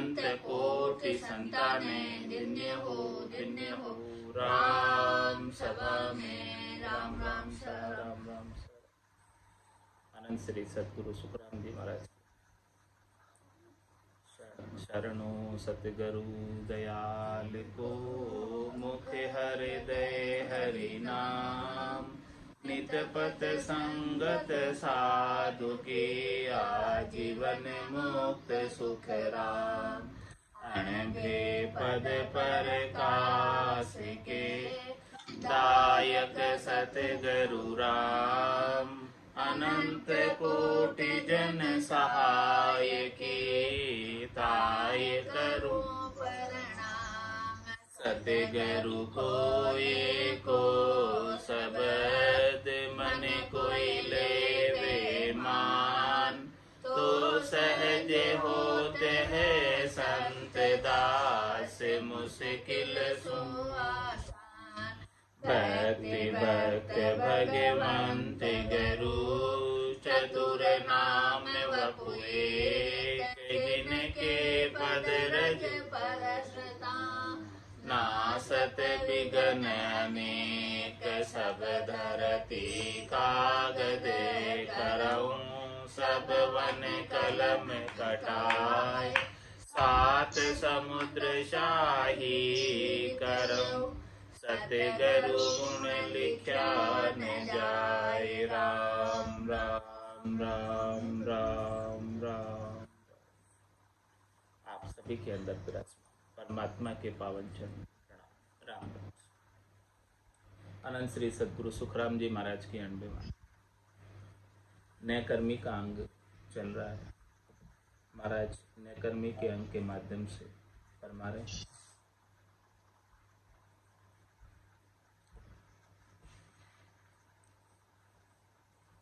अनंत कोटि संताने दिन्य हो राम सभा में राम राम सर राम राम सर। अनंत श्री सतगुरु सुखराम जी महाराज शरणो सतगुरु दयाल को मुख हृदय हरि नाम नित पथ संगत साधु के आजीवन मुक्त सुख राम अणभे पद पर कास के दायक सतगुरु राम अनंत कोटि जन सहाय के ताय करूं प्रणाम सतगुरु को एको शब्द मन कोई लेवे मान तो सहज होते है संत दास मुश्किल सुआसान भक्ति भक्त भगवंत गुरु चतुर नाम वपुए जिनके पद रज परसता नासत विघ्न अनेक सब धरती कागद करऊं सब वन कलम कटाए सात समुद्र शाही करऊं सतगुरु गुण लिख्या न जाए राम राम राम राम राम। आप सभी के अंदर विराजमान परमात्मा के पावन चरण प्रणाम राम राम। अनंत श्री सतगुरु सुखराम जी महाराज की 98वां नैकर्मी का अंग चल रहा है। महाराज नैकर्मी के अंग के माध्यम से फरमा रहे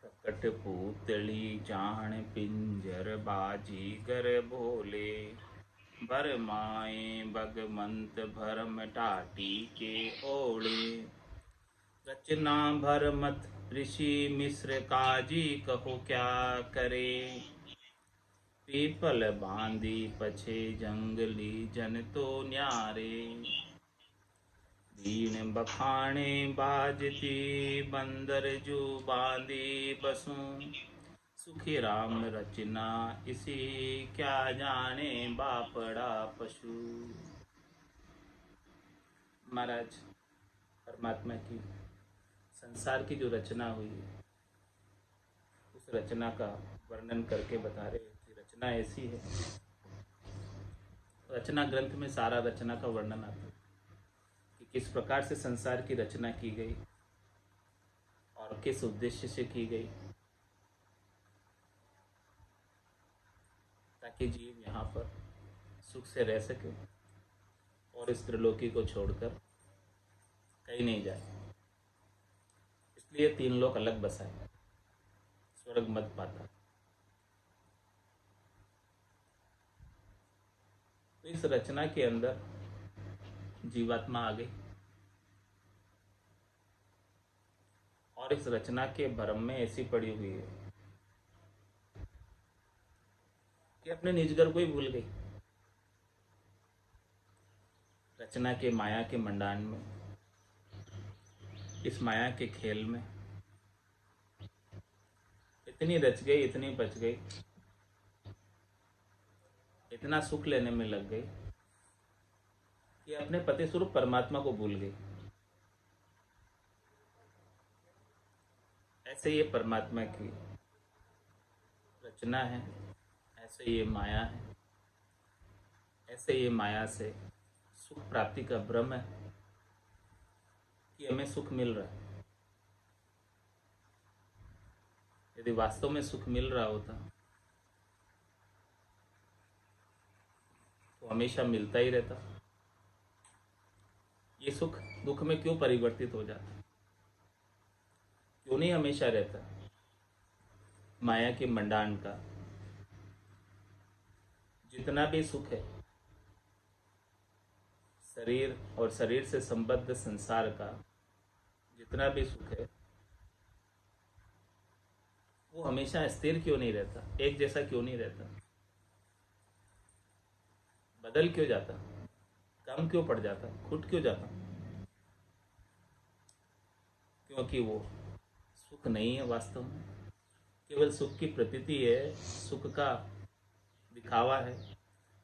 प्रकट पूतली जान पिंजर बाजी गर भोले बर माए भगवंत भरम टाटी के ओढ़े रचना भरमत ऋषि मिश्र काजी कहो क्या करे पीपल बांधी पछे जंगली जन तो न्यारे दीन बखाने बाजती बंदर जो बांधी बसूं सुखी राम रचना इसी क्या जाने बापड़ा पशु। महाराज परमात्मा की संसार की जो रचना हुई है उस रचना का वर्णन करके बता रहे कि रचना ऐसी है। रचना ग्रंथ में सारा रचना का वर्णन आता है कि किस प्रकार से संसार की रचना की गई और किस उद्देश्य से की गई ताकि जीव यहाँ पर सुख से रह सके और इस त्रिलोकी को छोड़कर कहीं नहीं जाए। इसलिए 3 लोक अलग बसाए स्वर्ग मत पाता। तो इस रचना के अंदर जीवात्मा आ गई और इस रचना के भ्रम में ऐसी पड़ी हुई है कि अपने निजगर को ही भूल गई। रचना के माया के मंडान में इस माया के खेल में इतनी रच गई इतनी बच गई इतना सुख लेने में लग गई कि अपने पति स्वरूप परमात्मा को भूल गई। ऐसे ये परमात्मा की रचना है, ऐसे ये माया है, ऐसे ये माया से सुख प्राप्ति का भ्रम है कि हमें सुख मिल रहा है। यदि वास्तव में सुख मिल रहा होता तो हमेशा मिलता ही रहता। ये सुख दुख में क्यों परिवर्तित हो जाता, क्यों नहीं हमेशा रहता। माया के मंडान का जितना भी सुख है, शरीर और शरीर से संबद्ध संसार का जितना भी सुख है, वो हमेशा स्थिर क्यों नहीं रहता, एक जैसा क्यों नहीं रहता। बदल क्यों जाता, कम क्यों पड़ जाता, खुट क्यों जाता? क्योंकि वो सुख नहीं है वास्तव में, केवल सुख की प्रतीति है, सुख का दिखावा है,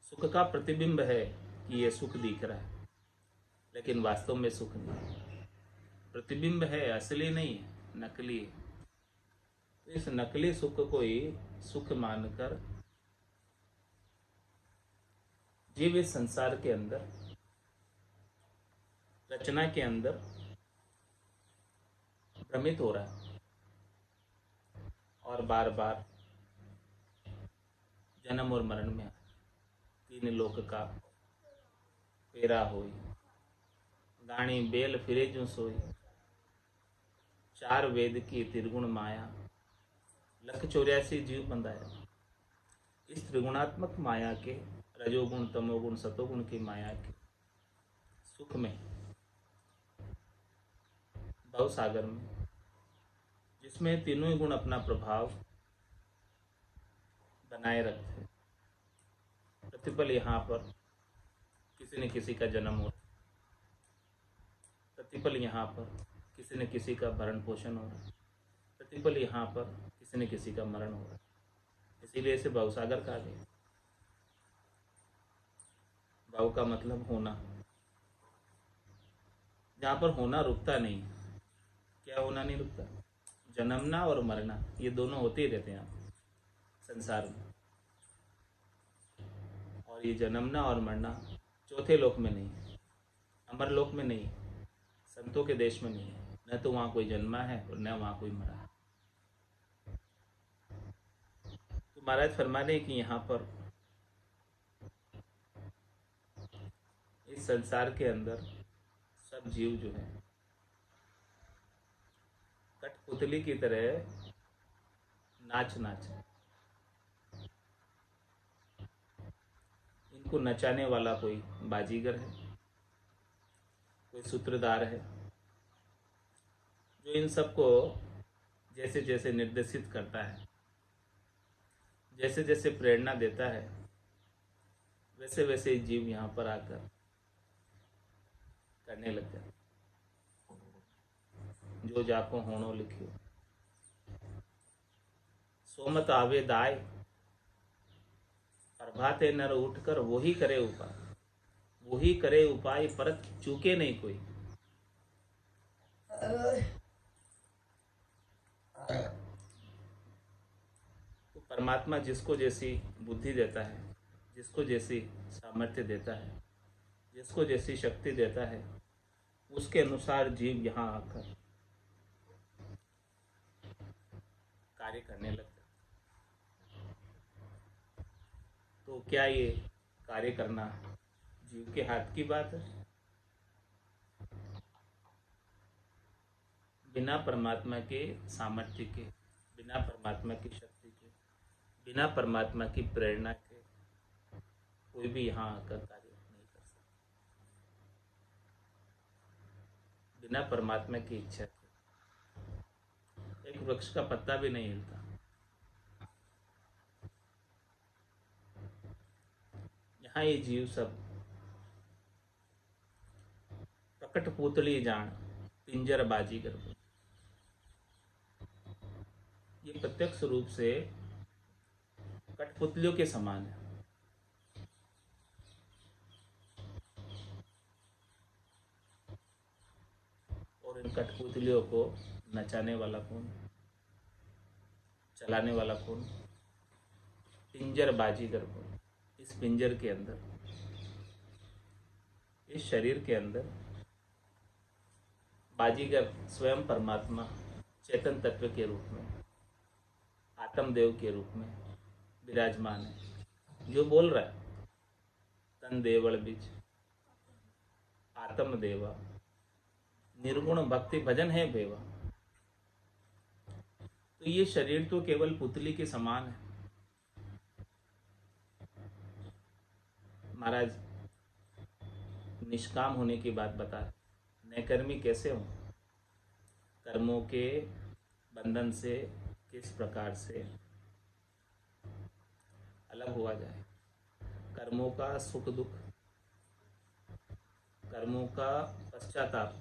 सुख का प्रतिबिंब है कि ये सुख दिख रहा है, लेकिन वास्तव में सुख नहीं है, प्रतिबिंब है, असली नहीं है, नकली है। तो इस नकली सुख को ही सुख मानकर जीव इस संसार के अंदर, रचना के अंदर भ्रमित हो रहा है और बार बार जन्म और मरण में तीन लोक का फेरा होई, गाणी बेल फिरे जो सोई, चार वेद की त्रिगुण माया, लख 84 जीव बंधाया। इस त्रिगुणात्मक माया के, रजोगुण तमोगुण सतोगुण की माया के सुख में, भव सागर में, जिसमें तीनों ही गुण अपना प्रभाव बनाए रखते हैं, प्रतिपल यहाँ पर किसी न किसी का जन्म हो, प्रतिपल यहाँ पर किसी न किसी का भरण पोषण हो रहा है, प्रतिपल यहाँ पर किसी न किसी का मरण हो रहा है। इसीलिए इसे भवसागर कहा गया। भव का मतलब होना, जहाँ पर होना रुकता नहीं। क्या होना नहीं रुकता? जन्मना और मरना, ये दोनों होते ही रहते हैं संसार में। और ये जन्मना और मरना चौथे लोक में नहीं, अमर लोक में नहीं, संतों के देश में नहीं है। न तो वहाँ कोई जन्मा है और न वहाँ कोई मरा है। तो महाराज फरमा रहे कि यहाँ पर इस संसार के अंदर सब जीव जो है कठपुतली की तरह नाच नाच, इनको नचाने वाला कोई बाजीगर है, कोई सूत्रधार है, जो इन सबको जैसे जैसे निर्देशित करता है, जैसे जैसे प्रेरणा देता है, वैसे वैसे जीव यहाँ पर आकर करने लग जाते। जो जाको होनो लिखियो, सोमत आवे दाय, प्रभाते नर उठकर वही करे उपाय, वही करे उपाय, परत चूके नहीं कोई। तो परमात्मा जिसको जैसी बुद्धि देता है, जिसको जैसी सामर्थ्य देता है, जिसको जैसी शक्ति देता है, उसके अनुसार जीव यहाँ आकर कार्य करने लगता है। तो क्या ये कार्य करना जीव के हाथ की बात है? बिना परमात्मा के सामर्थ्य के, बिना परमात्मा की शक्ति के, बिना परमात्मा की प्रेरणा के कोई भी यहाँ आकर कार्य नहीं कर सकता। बिना परमात्मा की इच्छा के एक वृक्ष का पत्ता भी नहीं हिलता। यहाँ ये जीव सब प्रकट पुतली जान, पिंजर बाजी कर, ये प्रत्यक्ष रूप से कठपुतलियों के समान है। और इन कठपुतलियों को नचाने वाला कौन, चलाने वाला कौन? पिंजर बाजीगर कौन? इस पिंजर के अंदर, इस शरीर के अंदर बाजीगर स्वयं परमात्मा चेतन तत्व के रूप में, आत्मदेव के रूप में विराजमान है, जो बोल रहा है तन देवल बीज आत्मदेवा, निर्गुण भक्ति भजन है बेवा। तो ये शरीर तो केवल पुतली के समान है। महाराज निष्काम होने की बात बता, नैकर्मी कैसे हो, कर्मों के बंधन से किस प्रकार से अलग हुआ जाए, कर्मों का सुख दुख, कर्मों का पश्चाताप,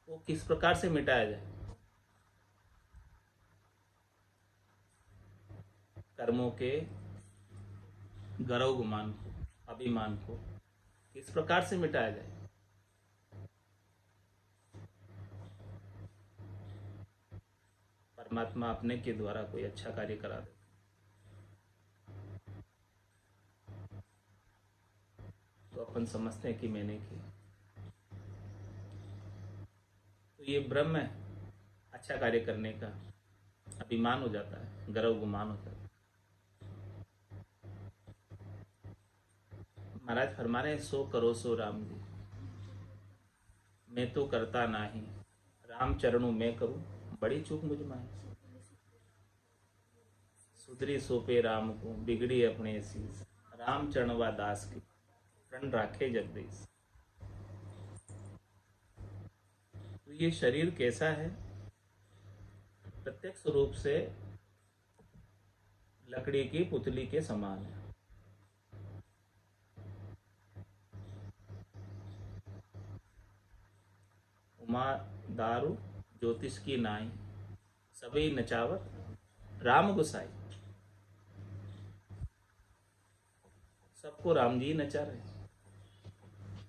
वो किस प्रकार से मिटाया जाए। कर्मों के गर्व गुमान को, अभिमान को किस प्रकार से मिटाया जाए। परमात्मा अपने के द्वारा कोई अच्छा कार्य करा दे तो अपन समझते हैं कि मैंने की, तो ये ब्रह्म है। अच्छा कार्य करने का अभिमान हो जाता है, गर्व गुमान हो जाता है। महाराज फरमा रहे, सो करो सो राम जी, मैं तो करता नाही, राम चरणों में करूं, बड़ी चूक मुझ में। सुधरी सोपे राम को, बिगड़ी अपने शीस, राम चरणवा दास की, प्रण राखे जगदीश। तो ये शरीर कैसा है? प्रत्यक्ष रूप से लकड़ी की पुतली के समान है। उमा दारू ज्योतिष की नाई, सभी नचावत राम गुसाई। सबको राम जी नचा रहे हैं,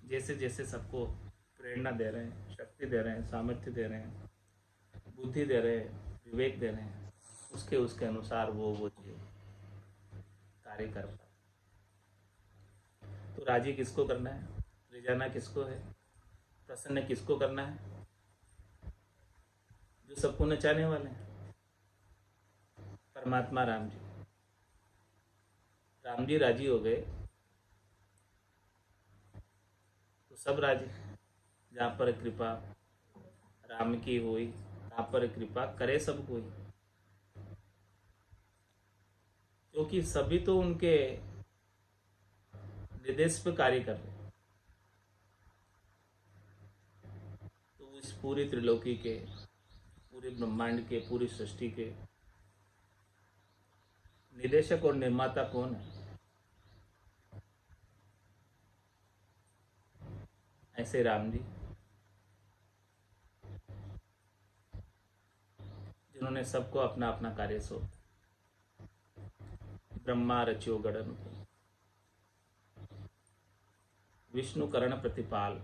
जैसे जैसे सबको प्रेरणा दे रहे हैं, शक्ति दे रहे हैं, सामर्थ्य दे रहे हैं, बुद्धि दे रहे हैं, विवेक दे रहे हैं, उसके उसके अनुसार वो जीव कार्य कर पाए। तो राजी किसको करना है, रिझाना किसको है, प्रसन्न किसको करना है? जो सबको नचाने वाले हैं, परमात्मा राम जी। राम जी राजी हो गए तो सब राजी। जहाँ पर कृपा राम की हुई, तहाँ पर कृपा करे सब कोई। क्योंकि सभी तो उनके निर्देश पे कार्य कर रहे हैं। तो इस पूरी त्रिलोकी के, पूरे ब्रह्मांड के, पूरी सृष्टि के निदेशक और निर्माता कौन है? ऐसे राम जी, जिन्होंने सबको अपना अपना कार्य सौंप। ब्रह्मा रच्यो गणन को, विष्णु करण प्रतिपाल,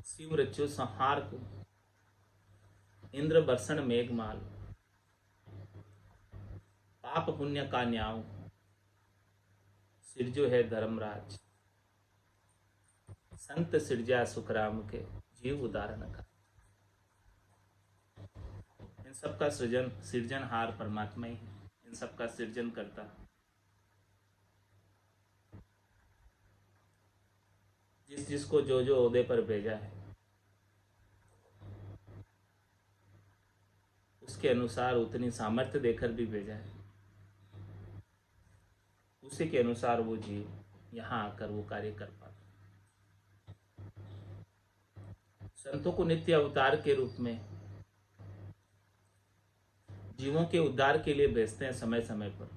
शिव रच्यो संहार को, इंद्र बर्षण मेघमाल, पाप पुण्य का न्याय, सिरजो है धर्मराज, संत सिरजा सुखराम के, जीव उदाहरण का। इन सबका सृजन सृजनहार परमात्मा ही है, इन सबका सृजन करता। जिस जिसको जो जो ओहदे पर भेजा है, उसके अनुसार उतनी सामर्थ्य देकर भी भेजा है, उसी के अनुसार वो जीव यहाँ आकर वो कार्य कर पाता। संतों को नित्य अवतार के रूप में जीवों के उद्धार के लिए भेजते हैं समय समय पर।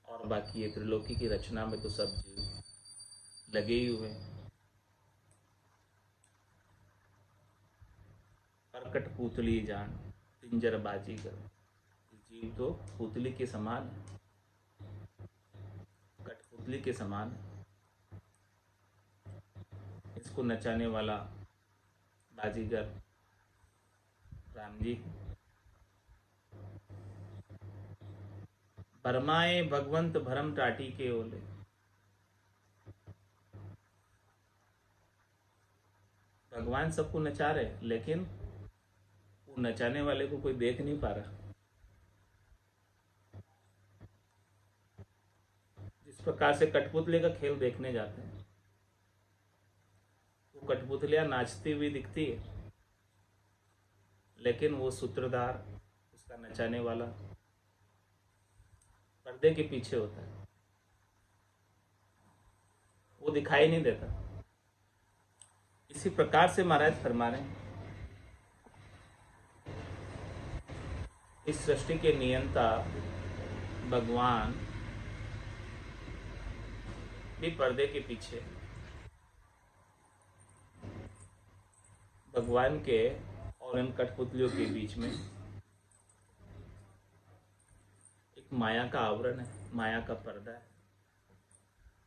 और बाकी ये त्रिलोकी की रचना में तो सब जीव लगे ही हुए हैं। परकट पुतली जान, पिंजर बाजी कर। जीव तो पुतली के समान है, कठपुतली के समान है। इसको नचाने वाला बाजीगर राम जी। भरमाए भगवंत भरम टाटी के ओले। भगवान सबको नचा रहे, लेकिन वो नचाने वाले को कोई देख नहीं पा रहा। जिस प्रकार से कठपुतली का खेल देखने जाते हैं, वो कठपुतलियां नाचती हुई दिखती है, लेकिन वो सूत्रधार, उसका नचाने वाला पर्दे के पीछे होता है, वो दिखाई नहीं देता। इसी प्रकार से महाराज फरमा रहे हैं, इस सृष्टि के नियंता भगवान भी पर्दे के पीछे, भगवान के और इन कठपुतलियों के बीच में एक माया का आवरण है, माया का पर्दा है,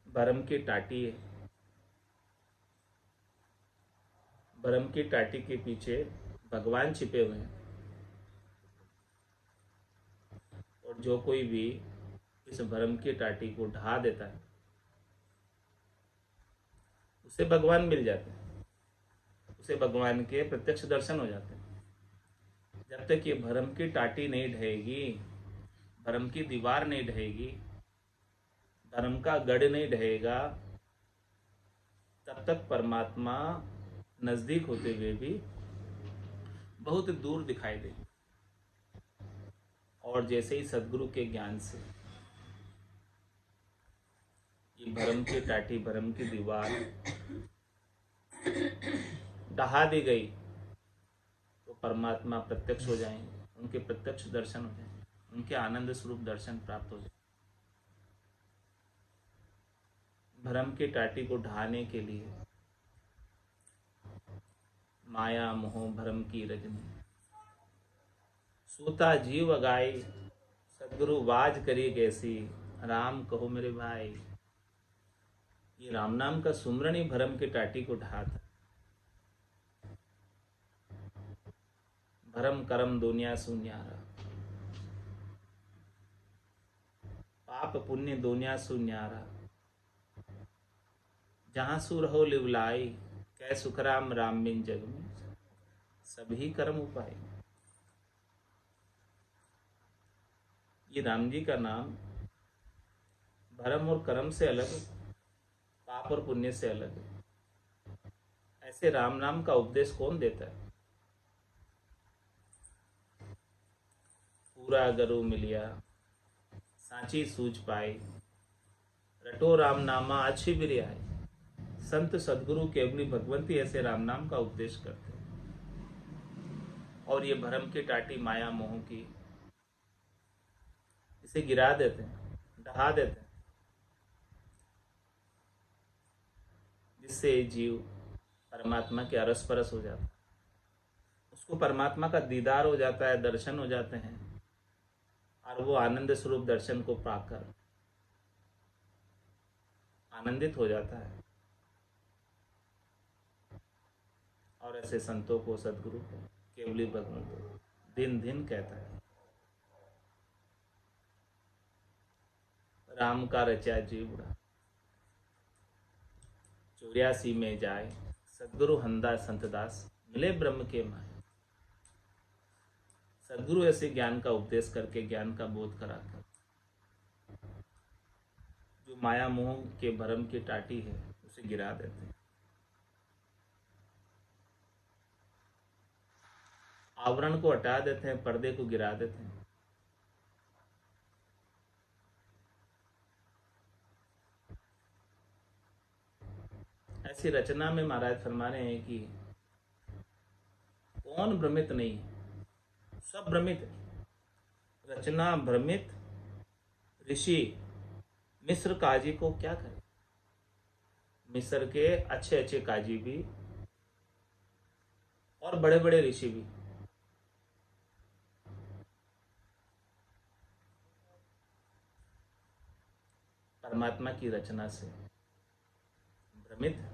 भरम की टाटी है। भरम की टाटी के पीछे भगवान छिपे हुए हैं, और जो कोई भी इस भरम की टाटी को ढा देता है उसे भगवान मिल जाते हैं, उसे भगवान के प्रत्यक्ष दर्शन हो जाते हैं। जब तक ये भरम की टाटी नहीं ढहेगी, भरम की दीवार नहीं ढहेगी, धर्म का गढ़ नहीं ढहेगा, तब तक परमात्मा नजदीक होते हुए भी बहुत दूर दिखाई देगी। और जैसे ही सदगुरु के ज्ञान से ये भरम की टाटी, भरम की दीवार ढहा दी गई, तो परमात्मा प्रत्यक्ष हो जाएंगे, उनके प्रत्यक्ष दर्शन हो जाएंगे, उनके आनंद स्वरूप दर्शन प्राप्त हो जाएंगे। भरम की टाटी को ढहाने के लिए माया मोह भरम की रजनी, सूता जीव अगाई, सदगुरु वाज करी कैसी, राम कहो मेरे भाई। ये राम नाम का सुमरन ही भरम की टाटी को ढहाता। भरम करम दुनिया सुन्यारा, पाप पुण्य दुनिया सुन्यारा, जहां सुर हो लिवलाई, कै सुखराम राम बिन जग में, सभी कर्म उपाय। ये राम जी का नाम भरम और कर्म से अलग, पाप और पुण्य से अलग है। ऐसे राम नाम का उपदेश कौन देता है? पूरा गरु मिलिया सांची सूझ पाई, रटो राम नामा अच्छी भी आए। संत सदगुरु केवली भगवंती ऐसे राम नाम का उपदेश करते हैं, और ये भरम की टाटी माया मोह की, इसे गिरा देते हैं, ढहा देते हैं, जिससे जीव परमात्मा के अरस परस हो जाता है, उसको परमात्मा का दीदार हो जाता है, दर्शन हो जाते हैं, और वो आनंद स्वरूप दर्शन को पाकर आनंदित हो जाता है। और ऐसे संतों को, सदगुरु को, केवली भगवान को दिन दिन कहता है। राम का रचा जीवड़ा 84 में जाए, सदगुरु हंदा संतदास, मिले ब्रह्म के माए। सदगुरु ऐसे ज्ञान का उपदेश करके, ज्ञान का बोध कराकर, जो माया मोह के भरम की टाटी है उसे गिरा देते हैं। आवरण को हटा देते हैं, पर्दे को गिरा देते हैं। ऐसी रचना में महाराज फरमा रहे हैं कि कौन भ्रमित नहीं है, सब भ्रमित है। रचना भ्रमित ऋषि मिस्र काजी को क्या करे। मिस्र के अच्छे अच्छे काजी भी और बड़े बड़े ऋषि भी परमात्मा की रचना से भ्रमित है।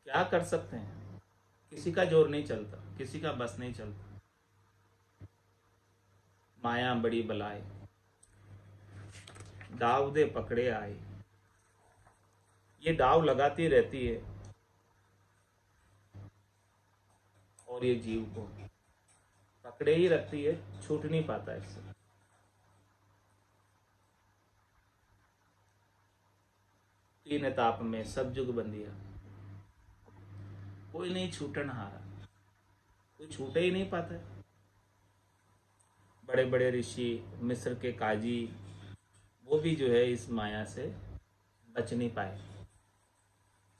क्या कर सकते हैं? किसी का जोर नहीं चलता, किसी का बस नहीं चलता। माया बड़ी बलाए, दाव दे पकड़े आए। ये दाव लगाती रहती है और ये जीव को पकड़े ही रखती है, छूट नहीं पाता इससे। तीन ताप में सब जुग बंदिया, कोई नहीं छूटन हारा, कोई छूटे ही नहीं पाता है। बड़े बड़े ऋषि, मिस्र के काजी, वो भी जो है इस माया से बच नहीं पाए।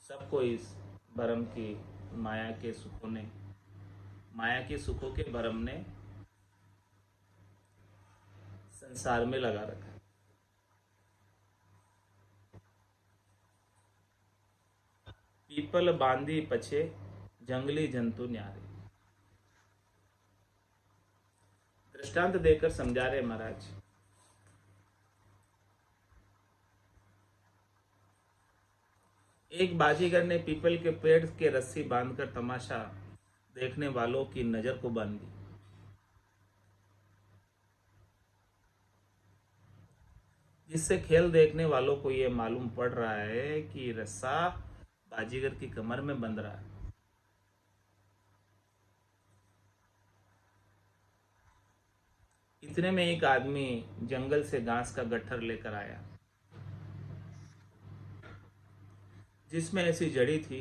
सबको इस भ्रम की माया के सुखों के भ्रम ने संसार में लगा रखा है। पीपल बांधी पछे जंगली जंतु न्यारे। दृष्टांत देकर समझा रहे महाराज। एक बाजीगर ने पीपल के पेड़ के रस्सी बांधकर तमाशा देखने वालों की नजर को बांध दी। जिससे खेल देखने वालों को यह मालूम पड़ रहा है कि रस्सा बाजीगर की कमर में बंध रहा है। इतने में एक आदमी जंगल से घास का गट्ठर लेकर आया जिसमें ऐसी जड़ी थी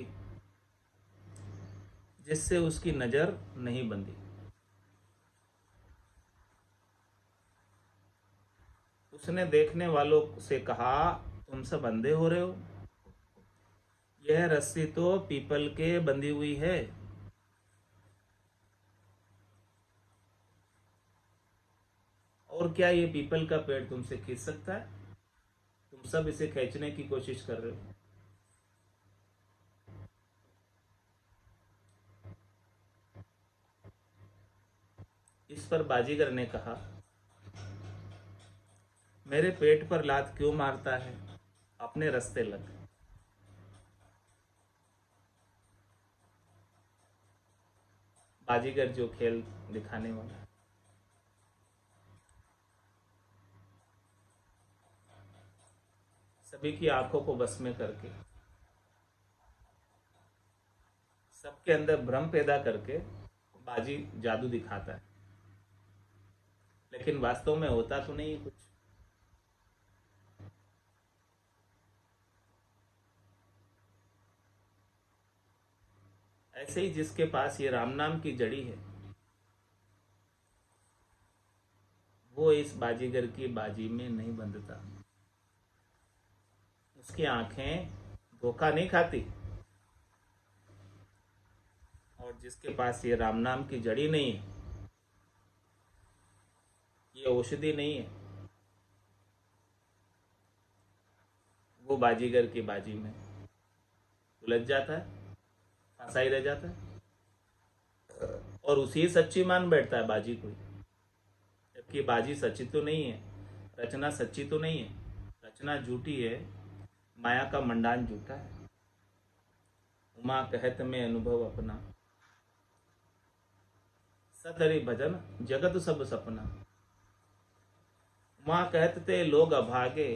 जिससे उसकी नजर नहीं बंधी। उसने देखने वालों से कहा, तुम सब अंधे हो रहे हो? यह रस्सी तो पीपल के बंधी हुई है। और क्या ये पीपल का पेड़ तुमसे खींच सकता है? तुम सब इसे खींचने की कोशिश कर रहे हो। इस पर बाजीगर ने कहा, मेरे पेट पर लात क्यों मारता है? अपने रास्ते लग। बाजीगर जो खेल दिखाने वाला है। सभी की आंखों को बस में करके, सबके अंदर भ्रम पैदा करके बाजी जादू दिखाता है, लेकिन वास्तव में होता तो नहीं कुछ। ऐसे ही जिसके पास ये राम नाम की जड़ी है, वो इस बाजीगर की बाजी में नहीं बंधता। उसकी आंखें धोखा नहीं खाती। और जिसके पास ये राम नाम की जड़ी नहीं है, ये औषधि नहीं है, वो बाजीगर की बाजी में उलझ जाता है, फंसा ही रह जाता है और उसी सच्ची मान बैठता है बाजी को। जबकि बाजी सच्ची तो नहीं है, रचना सच्ची तो नहीं है, रचना झूठी है, माया का मंडान झूठा है। उमा कहत में अनुभव अपना, सतहरि भजन जगत सब सपना। उमा कहत ते लोग अभागे,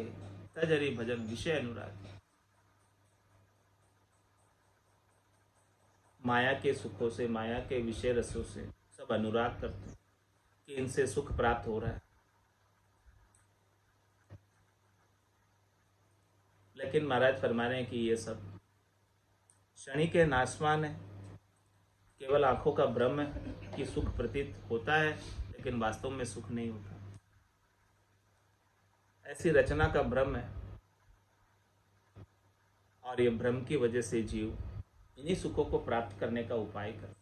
तजरि भजन विषय अनुरागी। माया के सुखों से, माया के विषय रसों से सब अनुराग करते हैं कि इनसे सुख प्राप्त हो रहा है। लेकिन महाराज फरमा रहे हैं कि ये सब क्षणिक है, नाशवान है, केवल आंखों का भ्रम है कि सुख प्रतीत होता है, लेकिन वास्तव में सुख नहीं होता। ऐसी रचना का भ्रम है और ये भ्रम की वजह से जीव इन्हीं सुखों को प्राप्त करने का उपाय करते,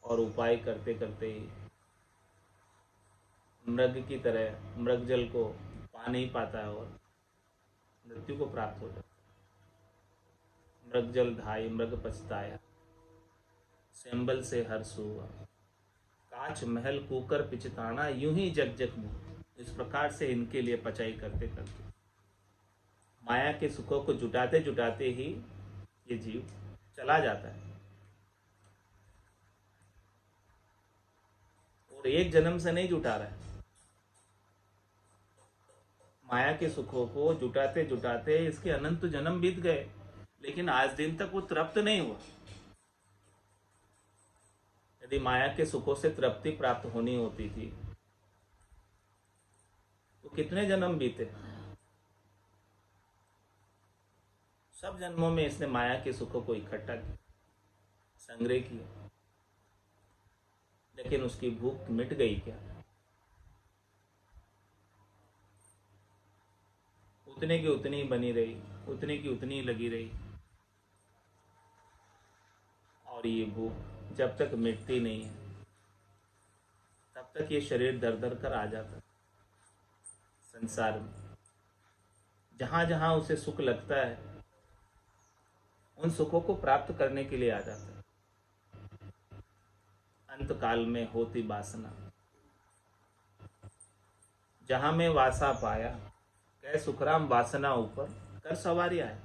और उपाय करते करते मृग की तरह मृग जल को पा नहीं पाता है और मृत्यु को प्राप्त हो जाता। मृग जल धाई मृग पछताया, सेंबल से हर्ष हुआ, कांच महल कूकर पिछताना, यूं ही जग जग में। इस प्रकार से इनके लिए पचाई करते करते माया के सुखों को जुटाते जुटाते ही ये जीव चला जाता है। और एक जन्म से नहीं जुटा रहा है, माया के सुखों को जुटाते जुटाते इसके अनंत जन्म बीत गए, लेकिन आज दिन तक वो तृप्त नहीं हुआ। यदि माया के सुखों से तृप्ति प्राप्त होनी होती थी तो कितने जन्म बीते। सब जन्मों में इसने माया के सुखों को इकट्ठा किया, संग्रह किया, लेकिन उसकी भूख मिट गई क्या? उतने की उतनी बनी रही, उतने की उतनी लगी रही। और ये भूख जब तक मिटती नहीं है तब तक ये शरीर दर दर कर आ जाता है संसार में। जहाँ जहाँ उसे सुख लगता है उन सुखों को प्राप्त करने के लिए आ जाता है। अंत काल में होती वासना, जहाँ में वासा पाया, कह सुखराम वासना ऊपर कर सवारी आए।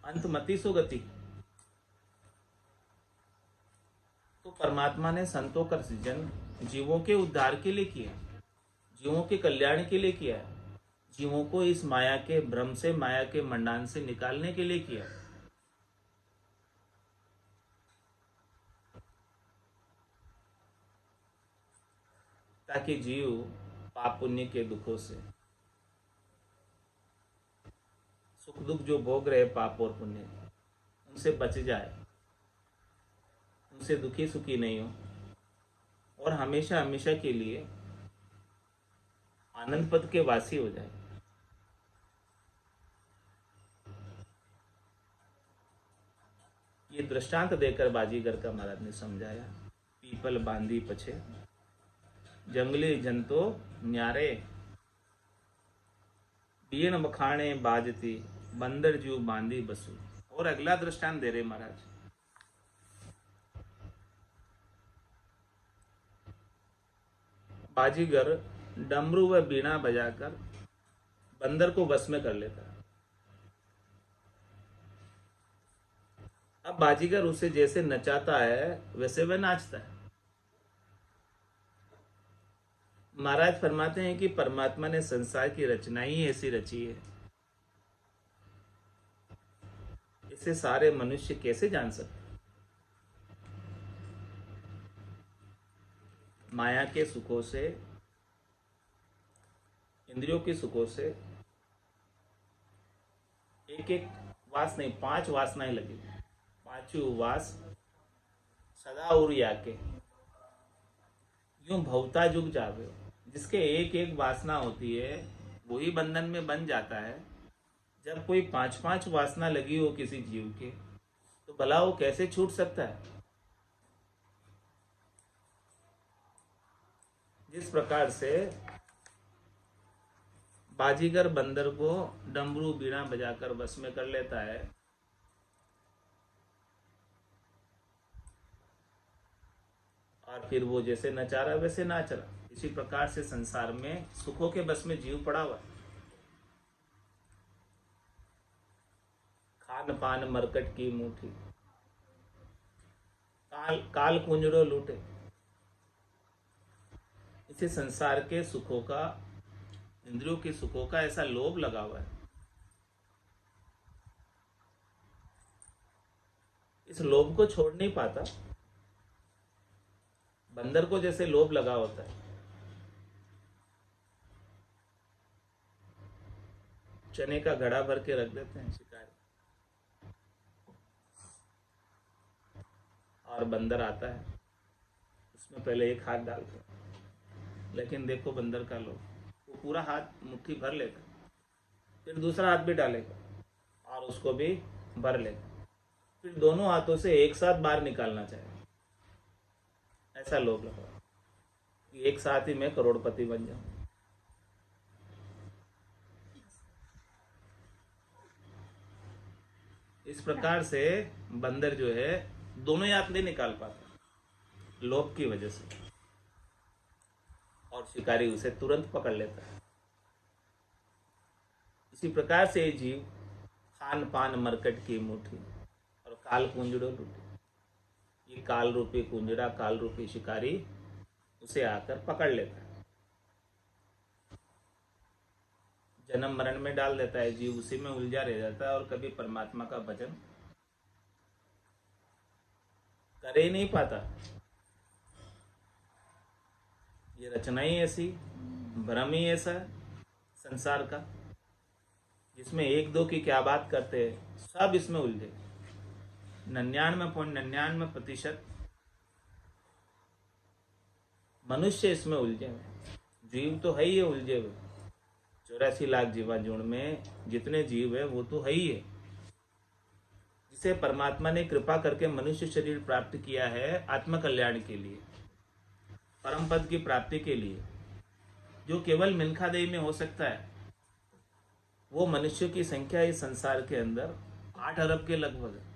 अंत मति सुगति। तो परमात्मा ने संतों का सृजन जीवों के उद्धार के लिए किया, जीवों के कल्याण के लिए किया है, जीवों को इस माया के भ्रम से, माया के मंडान से निकालने के लिए किया। ताकि जीव पाप पुण्य के दुखों से, सुख दुख जो भोग रहे पाप और पुण्य, उनसे बच जाए, उनसे दुखी सुखी नहीं हो और हमेशा हमेशा के लिए आनंद पद के वासी हो जाए। ये दृष्टांत देकर बाजीगर का महाराज ने समझाया। पीपल बांधी पछे जंगली जंतो न्यारे, बीन मखाने बाजती बंदर जीव बांधी बसु। और अगला दृष्टांत दे रहे महाराज। बाजीगर डमरू व बीणा बजाकर बंदर को बस में कर लेता है। अब बाजीगर उसे जैसे नचाता है वैसे वह नाचता है। महाराज फरमाते हैं कि परमात्मा ने संसार की रचना ही ऐसी रची है, इसे सारे मनुष्य कैसे जान सकते। माया के सुखों से, इंद्रियों के सुखों से एक एक वास नहीं, 5 वासनाएं लगी। 5 वास सदा उर याके यूं भवता जुग जावे। जिसके एक एक वासना होती है वही बंधन में बन जाता है। जब कोई 5 वासना लगी हो किसी जीव के, तो भला वो कैसे छूट सकता है। जिस प्रकार से बाजीगर बंदर को डमरू बीणा बजाकर बस में कर लेता है, और फिर वो जैसे नचा रहा वैसे नाच रहा, इसी प्रकार से संसार में सुखों के बस में जीव पड़ा हुआ है। खान पान मरकट की मुट्ठी, काल काल कुंजड़ो लूटे। इसे संसार के सुखों का, इंद्रियों के सुखों का ऐसा लोभ लगा हुआ है। इस लोभ को छोड़ नहीं पाता। बंदर को जैसे लोभ लगा होता है, चने का घड़ा भर के रख देते हैं शिकारी, और बंदर आता है उसमें पहले एक हाथ डालते हैं। लेकिन देखो बंदर का लोभ, वो पूरा हाथ मुट्ठी भर लेगा, फिर दूसरा हाथ भी डालेगा और उसको भी भर लेगा, फिर दोनों हाथों से एक साथ बाहर निकालना चाहेगा। ऐसा लोभ लगा कि एक साथ ही मैं करोड़पति बन जाऊं। इस प्रकार से बंदर जो है दोनों हाथ नहीं निकाल पाता लोभ की वजह से, और शिकारी उसे तुरंत पकड़ लेता है। इसी प्रकार से जीव खान पान मरकट की मुट्ठी और काल कुंजड़ो लूटे। ये काल रूपी कुंजड़ा, काल रूपी शिकारी उसे आकर पकड़ लेता है, जन्म मरण में डाल देता है। जीव उसी में उलझा रह जाता है और कभी परमात्मा का भजन कर ही नहीं पाता। ये रचना ही ऐसी, भ्रम ही ऐसा है संसार का, जिसमें 1-2 की क्या बात करते हैं, सब इसमें उलझे। 99.99% मनुष्य इसमें उलझे हुए, जीव तो है ही उलझे हुए। 84 लाख जीवाणु में जितने जीव है वो तो है ही है, जिसे परमात्मा ने कृपा करके मनुष्य शरीर प्राप्त किया है आत्म कल्याण के लिए, परम पद की प्राप्ति के लिए, जो केवल मिनखादेही में हो सकता है। वो मनुष्यों की संख्या इस संसार के अंदर 8 अरब के लगभग है।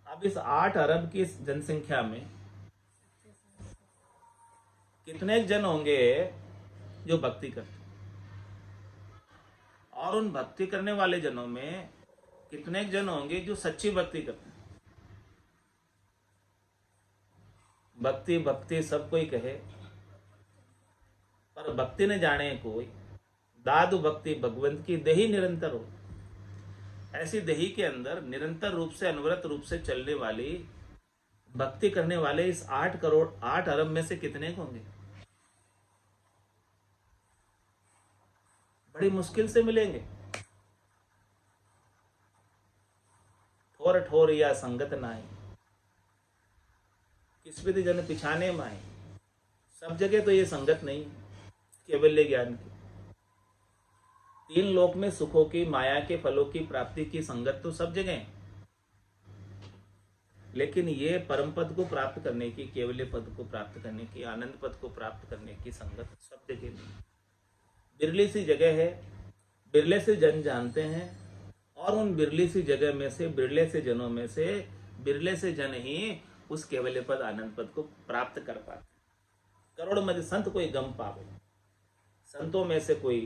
अब इस 8 अरब की जनसंख्या में कितने जन होंगे जो भक्ति करते, और उन भक्ति करने वाले जनों में कितने जन होंगे जो सच्ची भक्ति करते हैं। भक्ति भक्ति सब कोई कहे, पर भक्ति न जाने कोई, दादु भक्ति भगवंत की देही निरंतर हो। ऐसी देही के अंदर निरंतर रूप से अनवरत रूप से चलने वाली भक्ति करने वाले इस 8 अरब में से कितने होंगे? बड़ी मुश्किल से मिलेंगे। ठोर ठोर या संगत नाई, किस्मत जन पिछाने माए। सब जगह तो ये संगत नहीं, केवल ज्ञान की। 3 लोक में सुखों की, माया के फलों की प्राप्ति की संगत तो सब जगह है, लेकिन ये परम पद को प्राप्त करने की, केवल पद को प्राप्त करने की, आनंद पद को प्राप्त करने की संगत सब जगह नहीं। बिरली सी जगह है, बिरले से जन जानते हैं, और उन बिरली सी जगह में से, बिरले से जनों में से, बिरले से जन ही उस केवल पद आनंद पद को प्राप्त कर पाते। करोड़ में संत कोई गम पावे, संतों में से कोई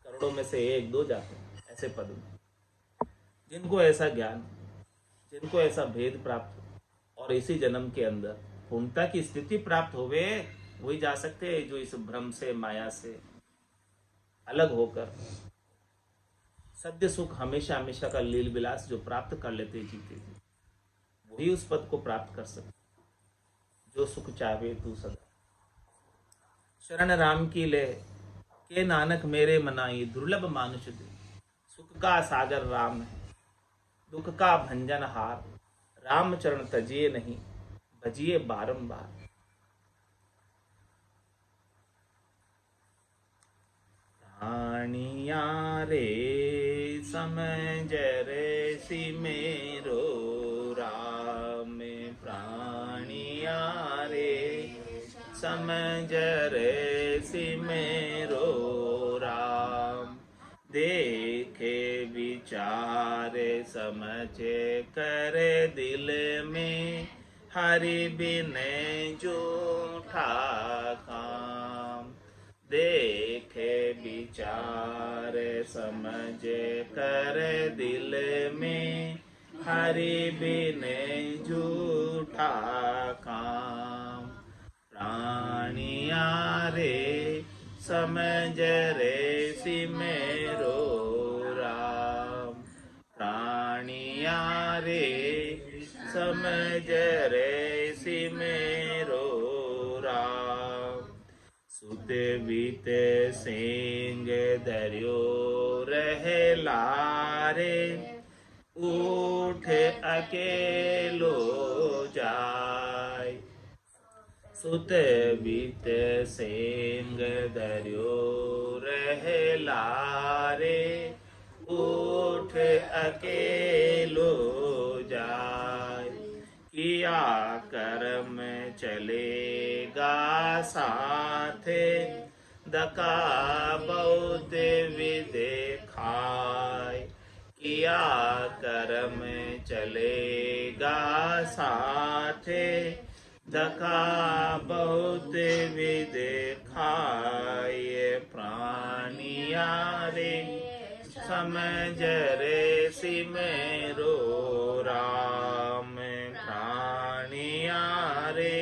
करोड़ों में से 1-2 जाते हैं ऐसे पद में, जिनको ऐसा ज्ञान, जिनको ऐसा भेद प्राप्त, और इसी जन्म के अंदर पूर्णता की स्थिति प्राप्त होवे, वही जा सकते हैं जो इस भ्रम से, माया से अलग होकर सद्य सुख, हमेशा हमेशा का लील विलास जो प्राप्त कर लेते जीते जी, वही उस पद को प्राप्त कर सकते। जो सुख चाहे तू सदा, शरण राम की ले के नानक मेरे मनाई, दुर्लभ मानुष दे। सुख का सागर राम है, दुख का भंजन हार, राम चरण तजिए नहीं, भजिए बारंबार। प्राणिया रे समझ रे सी मेरो राम, प्राणिया रे समझ रे सी मेरो राम। देखे विचारे समझे करे दिल में, हरि बिन झूठा काम। देखे विचार समझे कर दिल में, हरि बिन झूठा काम। प्राणिया रे समझ रे सी मेरो राम, प्राणिया रे समझ रे सी मेरो राम। सुत बीते सिंह धरियो रहे लारे, उठ अकेलो जाय। सुत बीते सिंह धरियो रहे लारे, उठ अकेलो जाय। किया कर्म चलेगा साथे, दका बहुत विदे खाय। किया कर्म चलेगा साथे, दका बहुत विदे खाय। प्राणिया रे समझ रे सी मेरो राम, प्राणिया रे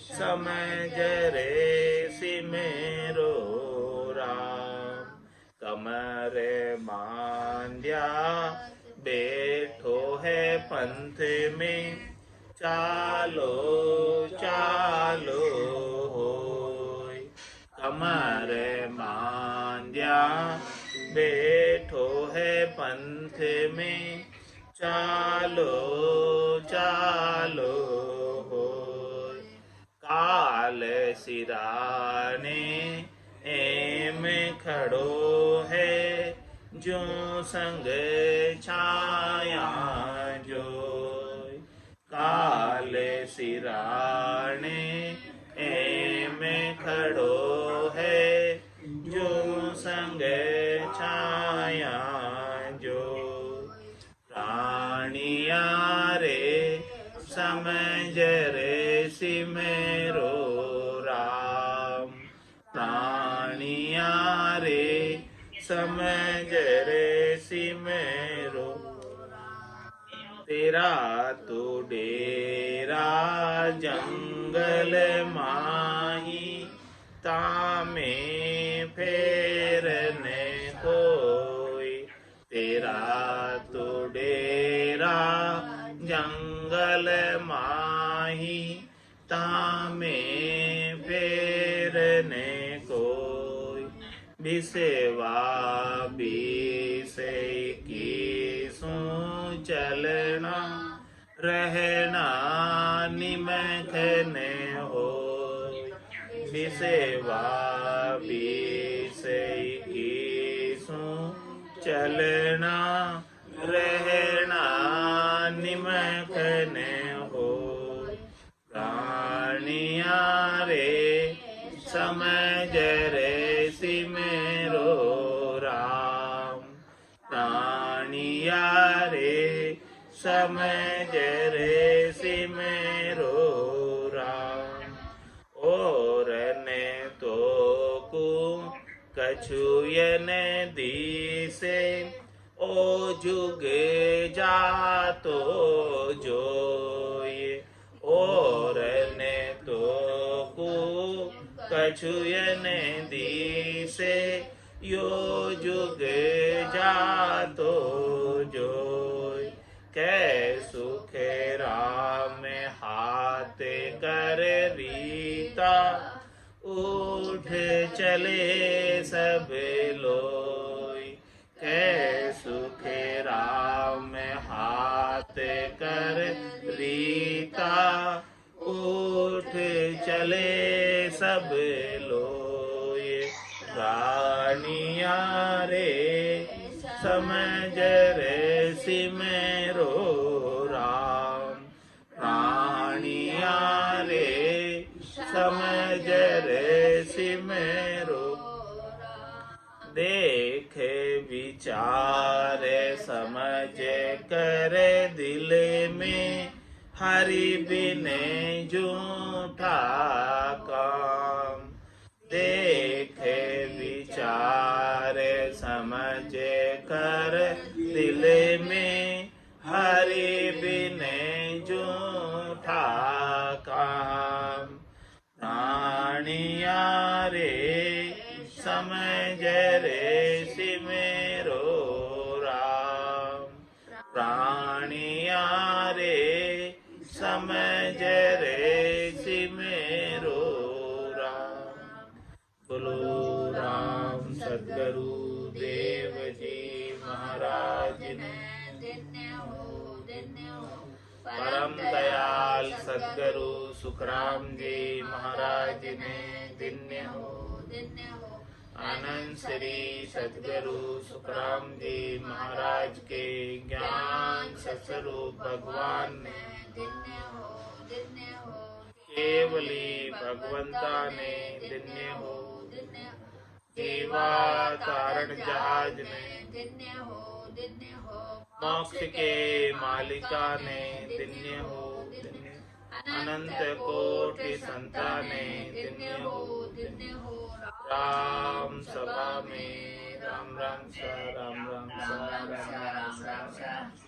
समझ रे सी मेरो राम। कमर मांद्या बैठो है पंथ में, चालो चालो होय। कमर मांद्या बैठो है पंथ में, चालो चालो होय। काल सिराने में खड़ो है, जो संग छाया जोय। काल सिराने ए में खड़ो है, जो संग छाया जो। प्राणिया रे समझ रे सिमरो राम। प्राणिया रे समझ रे सिमरो। तेरा तो डेरा जंगल माही, तामे फेरने कोई। तेरा तो डेरा जंगल माही, तामे फेरने कोई। बिसेवा बिसे की सू चलना, रहना निमखने हो। बिसेवा बिसे की सू चलना, रहना निमखने हो। प्राणिया रे समझ रे सिमरो राम। प्राणिया रे समझ रे सिमरो राम। और ने तो को कछुयन दिसे, ओ जुग जातो जोय। और ने तो को कछुयन दिसे, यो जुग जातो जोय। कै सुख राम हाथ कर रीता, उठ चले सब लोय। कै सुख राम हाथ कर रीता, उठ चले सब लोय। प्राणिया रे समझ रे सिमरो राम। प्राणिया रे समझ रे सिमरो। देख विचार समझ कर दिल में, हरि बिन झूठा काम। देख विचार समझ कर दिल में, हरि बिन झूठा काम। प्राणिया रे समझ रे सिमरो राम। प्राणिया रे समझ रे सिमरो राम। बोलो राम सद्गुरु देव जी महाराज ने। परम दयाल सद्गुरु सुखराम जी महाराज ने धन्य हो, धन्य हो। आनंद श्री सद्गुरु सुखराम जी महाराज के ज्ञान सस्वरूप भगवान ने धन्य हो, धन्य हो। केवली भगवंता ने धन्य हो, धन्य हो। जीवा तारण जहाज ने धन्य हो, धन्य हो। मोक्ष के मालिका ने धन्य हो, धन्य। अनंत कोटि संताने धन्य हो, धन्य हो। राम सभा में राम राम सा, राम राम सा, राम राम सा।